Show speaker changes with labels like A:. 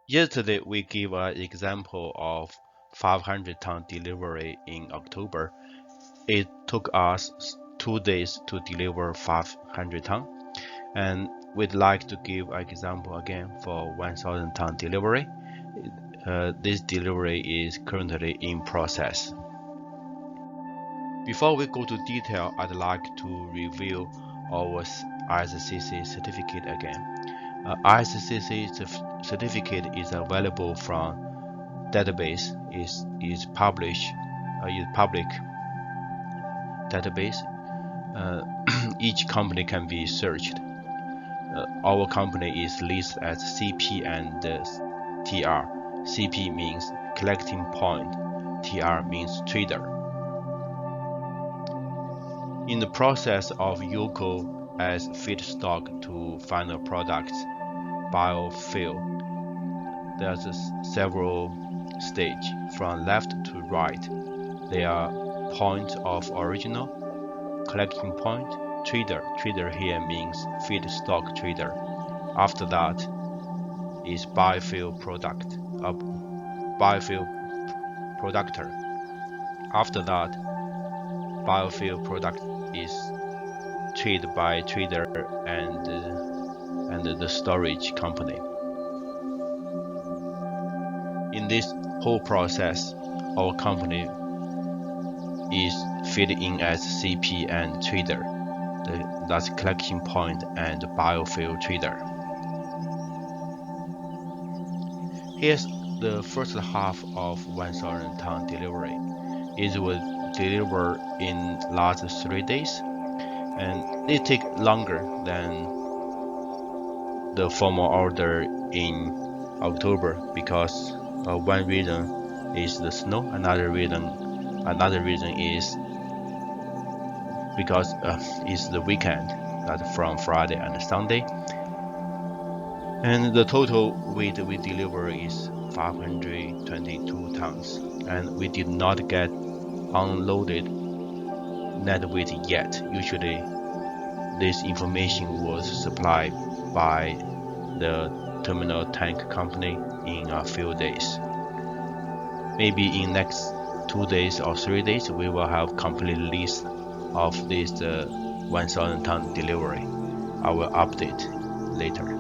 A: Yesterday, we gave an example of 500-ton delivery in October. It took us 2 days to deliver 500 ton, and we'd like to give an example again for 1,000-ton delivery. This delivery is currently in process. Before we go to detail, I'd like to review our ISCC certificate again. ISCC certificate is available from database, is public database. Each company can be searched. Our company is listed as CP and TR. CP means collecting point, TR means trader. In the process of UCO as feedstock to final products, biofuel, there's several stages from left to right. They are point of original, collecting point, trader. Trader here means feedstock trader. After that is biofuel product, biofuel productor. After that, biofuel product is traded by trader and the storage company. In this whole process, our company is fitted in as CP and trader, that's collection point and biofuel trader. Here's the first half of 1,000-ton delivery. It will deliver in last 3 days, and it takes longer than the formal order in October because one reason is the snow, another reason is because it's the weekend, that's from Friday and Sunday. And the total weight we deliver is 522 tons, and we did not get unloaded net weight yet. Usually this information was supplied by the terminal tank company in a few days. Maybe in next 2 days or 3 days we will have complete list of this 1,000-ton delivery. I will update later.